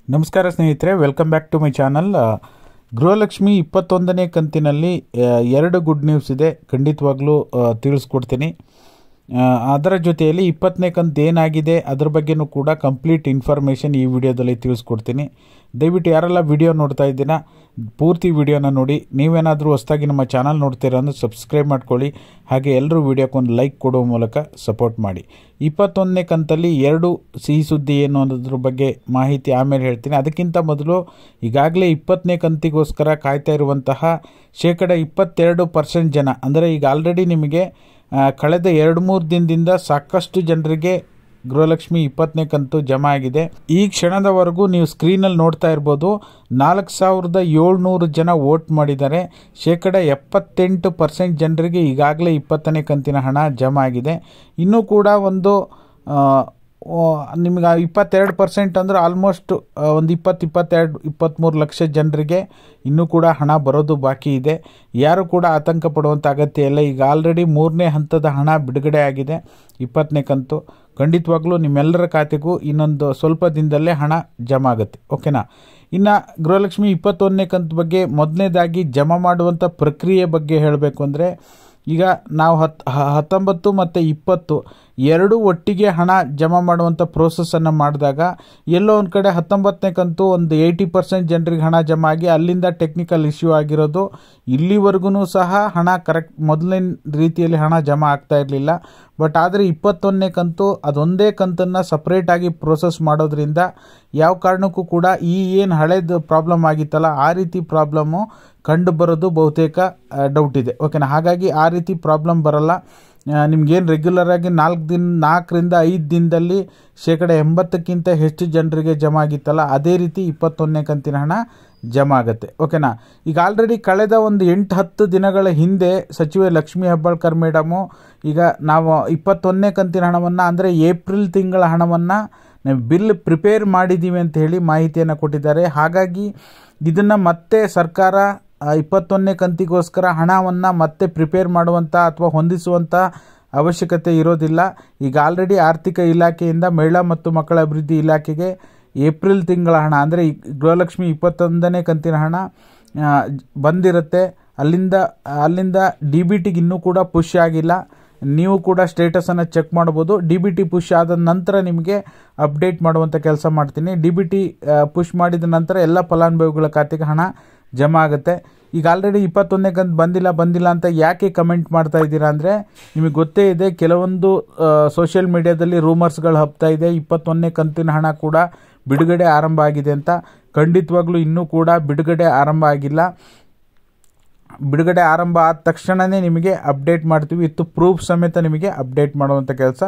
ನಮಸ್ಕಾರ ಸ್ನೇಹಿತರೆ, welcome back to my channel. Gruhalakshmi 21ನೇ ಕಂತಿನಲ್ಲಿ 2 ಗುಡ್ ನ್ಯೂಸ್ ಇದೆ. ಖಂಡಿತವಾಗ್ಲೂ ತಿಳಿಸ್ಕೊಡ್ತೀನಿ. ಅದರ ಜೊತೆಯಲ್ಲಿ 20ನೇ ಕಂತು ಏನಾಗಿದೆ ಅದರ ಬಗ್ಗೆನೂ ಕೂಡ ಕಂಪ್ಲೀಟ್ ಇನ್ಫಾರ್ಮೇಷನ್ ಈ ವಿಡಿಯೋದಲ್ಲಿ ತಿಳಿಸ್ಕೊಡ್ತೀನಿ. ದಯವಿಟ್ಟು ಯಾರೆಲ್ಲ ವಿಡಿಯೋ ನೋಡ್ತಾ ಇದ್ದೀರಾ ಪೂರ್ತಿ ವಿಡಿಯೋನ ನೋಡಿ. ನೀವೇನಾದರೂ ಹೊಸದಾಗಿ ನಮ್ಮ ಚಾನಲ್ ನೋಡ್ತೀರಾ ಅಂದರೆ ಸಬ್ಸ್ಕ್ರೈಬ್ ಮಾಡ್ಕೊಳ್ಳಿ. ಹಾಗೆ ಎಲ್ಲರೂ ವಿಡಿಯೋಕ್ಕೊಂದು ಲೈಕ್ ಕೊಡುವ ಮೂಲಕ ಸಪೋರ್ಟ್ ಮಾಡಿ. 21ನೇ ಕಂತಲ್ಲಿ 2 ಸಿಹಿ ಸುದ್ದಿ ಏನು ಅನ್ನೋದ್ರ ಬಗ್ಗೆ ಮಾಹಿತಿ ಆಮೇಲೆ ಹೇಳ್ತೀನಿ. ಅದಕ್ಕಿಂತ ಮೊದಲು ಈಗಾಗಲೇ 20ನೇ ಕಂತಿಗೋಸ್ಕರ ಕಾಯ್ತಾ ಇರುವಂತಹ 22% ಜನ, ಅಂದರೆ ಈಗ ಆಲ್ರೆಡಿ ನಿಮಗೆ ಕಳೆದ 2-3 ದಿನದಿಂದ ಸಾಕಷ್ಟು ಜನರಿಗೆ ಗೃಹಲಕ್ಷ್ಮಿ 20ನೇ ಕಂತು ಜಮಾ ಆಗಿದೆ. ಈ ಕ್ಷಣದವರೆಗೂ ನೀವು ಸ್ಕ್ರೀನಲ್ಲಿ ನೋಡ್ತಾ ಇರ್ಬೋದು, 4700 ಜನ ವೋಟ್ ಮಾಡಿದ್ದಾರೆ. 78% ಜನರಿಗೆ ಈಗಾಗಲೇ 20ನೇ ಕಂತಿನ ಹಣ ಜಮಾ ಆಗಿದೆ. ಇನ್ನೂ ಕೂಡ ಒಂದು ನಿಮಗೆ 22% ಅಂದರೆ ಆಲ್ಮೋಸ್ಟ್ ಒಂದು 23 ಲಕ್ಷ ಜನರಿಗೆ ಇನ್ನೂ ಕೂಡ ಹಣ ಬರೋದು ಬಾಕಿ ಇದೆ. ಯಾರು ಕೂಡ ಆತಂಕ ಪಡುವಂಥ ಅಗತ್ಯ ಇಲ್ಲ. ಈಗ ಆಲ್ರೆಡಿ 3ನೇ ಹಂತದ ಹಣ ಬಿಡುಗಡೆ ಆಗಿದೆ 20ನೇ ಕಂತು. ಖಂಡಿತವಾಗ್ಲೂ ನಿಮ್ಮೆಲ್ಲರ ಖಾತೆಗೂ ಇನ್ನೊಂದು ಸ್ವಲ್ಪ ದಿನದಲ್ಲೇ ಹಣ ಜಮಾ ಆಗುತ್ತೆ. ಓಕೆನಾ? ಇನ್ನು ಗೃಹಲಕ್ಷ್ಮಿ 21ನೇ ಕಂತು ಬಗ್ಗೆ ಮೊದಲನೇದಾಗಿ ಜಮಾ ಮಾಡುವಂಥ ಪ್ರಕ್ರಿಯೆ ಬಗ್ಗೆ ಹೇಳಬೇಕು ಅಂದರೆ, ಈಗ ನಾವು 19 ಮತ್ತು 20 ಎರಡೂ ಒಟ್ಟಿಗೆ ಹಣ ಜಮಾ ಮಾಡುವಂಥ ಪ್ರೋಸೆಸ್ಸನ್ನು ಮಾಡಿದಾಗ ಎಲ್ಲೋ ಒಂದು ಕಡೆ 19ನೇ ಕಂತು ಒಂದು 80% ಜನರಿಗೆ ಹಣ ಜಮಾ ಆಗಿ ಅಲ್ಲಿಂದ ಟೆಕ್ನಿಕಲ್ ಇಶ್ಯೂ ಆಗಿರೋದು. ಇಲ್ಲಿವರೆಗೂ ಸಹ ಹಣ ಕರೆಕ್ಟ್ ಮೊದಲಿನ ರೀತಿಯಲ್ಲಿ ಹಣ ಜಮಾ ಆಗ್ತಾ ಇರಲಿಲ್ಲ. ಬಟ್ ಆದರೆ 21ನೇ ಕಂತು ಅದೊಂದೇ ಕಂತನ್ನು ಸಪ್ರೇಟಾಗಿ ಪ್ರೋಸೆಸ್ ಮಾಡೋದ್ರಿಂದ ಯಾವ ಕಾರಣಕ್ಕೂ ಕೂಡ ಈ ಏನು ಹಳೇದು ಪ್ರಾಬ್ಲಮ್ ಆಗಿತ್ತಲ್ಲ ಆ ರೀತಿ ಪ್ರಾಬ್ಲಮ್ಮು ಕಂಡು ಬರೋದು ಬಹುತೇಕ ಡೌಟ್ ಇದೆ. ಓಕೆನಾ? ಹಾಗಾಗಿ ಆ ರೀತಿ ಪ್ರಾಬ್ಲಮ್ ಬರಲ್ಲ. ನಿಮ್ಗೇನು ರೆಗ್ಯುಲರಾಗಿ 4ರಿಂದ 5 ದಿನದಲ್ಲಿ 80%ಕ್ಕಿಂತ ಹೆಚ್ಚು ಜನರಿಗೆ ಜಮಾ ಆಗಿತ್ತಲ್ಲ ಅದೇ ರೀತಿ 21ನೇ ಕಂತಿನ ಹಣ ಜಮಾ ಆಗುತ್ತೆ. ಓಕೆನಾ? ಈಗ ಆಲ್ರೆಡಿ ಕಳೆದ ಒಂದು 8-10 ದಿನಗಳ ಹಿಂದೆ ಸಚಿವೆ ಲಕ್ಷ್ಮೀ ಹೆಬ್ಬಾಳ್ಕರ್ ಮೇಡಮು ಈಗ ನಾವು 21ನೇ ಕಂತಿನ ಹಣವನ್ನು ಅಂದರೆ ಏಪ್ರಿಲ್ ತಿಂಗಳ ಹಣವನ್ನು ಬಿಲ್ ಪ್ರಿಪೇರ್ ಮಾಡಿದ್ದೀವಿ ಅಂತ ಹೇಳಿ ಮಾಹಿತಿಯನ್ನು ಕೊಟ್ಟಿದ್ದಾರೆ. ಹಾಗಾಗಿ ಇದನ್ನು ಮತ್ತೆ ಸರ್ಕಾರ 21ನೇ ಕಂತಿಗೋಸ್ಕರ ಹಣವನ್ನು ಮತ್ತೆ ಪ್ರಿಪೇರ್ ಮಾಡುವಂಥ ಅಥವಾ ಹೊಂದಿಸುವಂಥ ಅವಶ್ಯಕತೆ ಇರೋದಿಲ್ಲ. ಈಗ ಆಲ್ರೆಡಿ ಆರ್ಥಿಕ ಇಲಾಖೆಯಿಂದ ಮಹಿಳಾ ಮತ್ತು ಮಕ್ಕಳ ಅಭಿವೃದ್ಧಿ ಇಲಾಖೆಗೆ ಏಪ್ರಿಲ್ ತಿಂಗಳ ಹಣ ಅಂದರೆ ಗೃಹಲಕ್ಷ್ಮಿ 21ನೇ ಕಂತಿನ ಹಣ ಬಂದಿರುತ್ತೆ. ಅಲ್ಲಿಂದ DBTಗೆ ಇನ್ನೂ ಕೂಡ ಪುಷ್ ಆಗಿಲ್ಲ. ನೀವು ಕೂಡ ಸ್ಟೇಟಸನ್ನು ಚೆಕ್ ಮಾಡ್ಬೋದು. DBT ಪುಷ್ ಆದ ನಂತರ ನಿಮಗೆ ಅಪ್ಡೇಟ್ ಮಾಡುವಂಥ ಕೆಲಸ ಮಾಡ್ತೀನಿ. DBT ಪುಷ್ ಮಾಡಿದ ನಂತರ ಎಲ್ಲ ಫಲಾನುಭವಿಗಳ ಖಾತೆಗೆ ಹಣ ಜಮಾ ಆಗುತ್ತೆ. ಈಗ ಆಲ್ರೆಡಿ 21ನೇ ಕಂತು ಬಂದಿಲ್ಲ ಅಂತ ಯಾಕೆ ಕಮೆಂಟ್ ಮಾಡ್ತಾ ಇದ್ದೀರಾ ಅಂದರೆ, ನಿಮಗೆ ಗೊತ್ತೇ ಇದೆ, ಕೆಲವೊಂದು ಸೋಷಿಯಲ್ ಮೀಡಿಯಾದಲ್ಲಿ ರೂಮರ್ಸ್ಗಳು ಹಬ್ತಾ ಇದೆ 21ನೇ ಕಂತಿನ ಹಣ ಕೂಡ ಬಿಡುಗಡೆ ಆರಂಭ ಆಗಿದೆ ಅಂತ. ಖಂಡಿತವಾಗ್ಲೂ ಇನ್ನೂ ಕೂಡ ಬಿಡುಗಡೆ ಆರಂಭ ಆಗಿಲ್ಲ. ಬಿಡುಗಡೆ ಆರಂಭ ಆದ ತಕ್ಷಣವೇ ನಿಮಗೆ ಅಪ್ಡೇಟ್ ಮಾಡ್ತೀವಿ. ಇತ್ತು ಪ್ರೂಫ್ ಸಮೇತ ನಿಮಗೆ ಅಪ್ಡೇಟ್ ಮಾಡುವಂಥ ಕೆಲಸ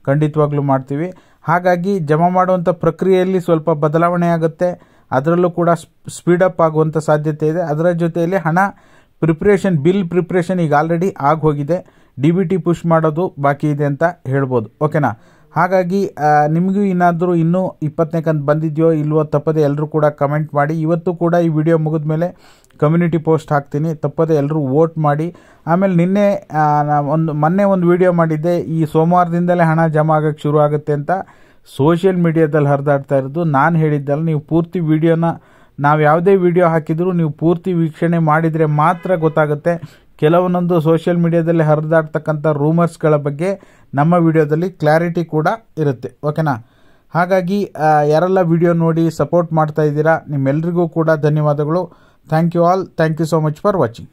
ಖಂಡಿತವಾಗ್ಲೂ ಮಾಡ್ತೀವಿ. ಹಾಗಾಗಿ ಜಮಾ ಮಾಡುವಂಥ ಪ್ರಕ್ರಿಯೆಯಲ್ಲಿ ಸ್ವಲ್ಪ ಬದಲಾವಣೆ ಆಗುತ್ತೆ. ಅದರಲ್ಲೂ ಕೂಡ ಸ್ಪೀಡಪ್ ಆಗುವಂಥ ಸಾಧ್ಯತೆ ಇದೆ. ಅದರ ಜೊತೆಯಲ್ಲಿ ಹಣ ಬಿಲ್ ಪ್ರಿಪ್ರೇಷನ್ ಈಗ ಆಲ್ರೆಡಿ ಆಗೋಗಿದೆ. DBT ಪುಷ್ ಮಾಡೋದು ಬಾಕಿ ಇದೆ ಅಂತ ಹೇಳ್ಬೋದು. ಓಕೆನಾ? ಹಾಗಾಗಿ ನಿಮಗೂ ಏನಾದರೂ ಇನ್ನೂ 20ನೇ ಕಂತು ಬಂದಿದೆಯೋ ಇಲ್ವೋ ತಪ್ಪದೆ ಎಲ್ಲರೂ ಕೂಡ ಕಮೆಂಟ್ ಮಾಡಿ. ಇವತ್ತು ಕೂಡ ಈ ವಿಡಿಯೋ ಮುಗಿದ ಮೇಲೆ ಕಮ್ಯುನಿಟಿ ಪೋಸ್ಟ್ ಹಾಕ್ತೀನಿ, ತಪ್ಪದೆ ಎಲ್ಲರೂ ವೋಟ್ ಮಾಡಿ. ಆಮೇಲೆ ಮೊನ್ನೆ ಒಂದು ವಿಡಿಯೋ ಮಾಡಿದ್ದೆ, ಈ ಸೋಮವಾರದಿಂದಲೇ ಹಣ ಜಮಾ ಆಗೋಕ್ಕೆ ಶುರು ಆಗುತ್ತೆ ಅಂತ ಸೋಷಿಯಲ್ ಮೀಡಿಯಾದಲ್ಲಿ ಹರಿದಾಡ್ತಾ ಇರೋದು. ನಾನು ಹೇಳಿದ್ದಲ್ಲ, ನೀವು ಪೂರ್ತಿ ವಿಡಿಯೋನ ನಾವು ಯಾವುದೇ ವಿಡಿಯೋ ಹಾಕಿದರೂ ನೀವು ಪೂರ್ತಿ ವೀಕ್ಷಣೆ ಮಾಡಿದರೆ ಮಾತ್ರ ಗೊತ್ತಾಗುತ್ತೆ. ಕೆಲವೊಂದೊಂದು ಸೋಷಿಯಲ್ ಮೀಡಿಯಾದಲ್ಲಿ ಹರಿದಾಡ್ತಕ್ಕಂಥ ರೂಮರ್ಸ್ಗಳ ಬಗ್ಗೆ ನಮ್ಮ ವಿಡಿಯೋದಲ್ಲಿ ಕ್ಲಾರಿಟಿ ಕೂಡ ಇರುತ್ತೆ. ಓಕೆನಾ? ಹಾಗಾಗಿ ಯಾರೆಲ್ಲ ವಿಡಿಯೋ ನೋಡಿ ಸಪೋರ್ಟ್ ಮಾಡ್ತಾ ಇದ್ದೀರಾ ನಿಮ್ಮೆಲ್ಲರಿಗೂ ಕೂಡ ಧನ್ಯವಾದಗಳು. Thank you all. Thank you so much for watching.